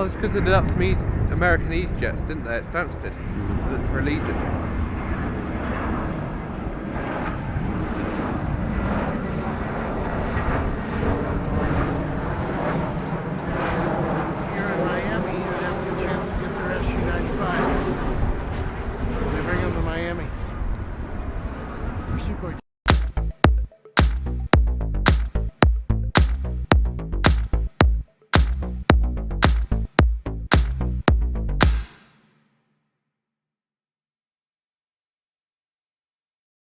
Well, it's because they did up some American EasyJets, didn't they, at Stansted, for Allegiant. Here in Miami, you'd have a good chance to get their SU-95s. Because they bring them to Miami. Or Sukhoi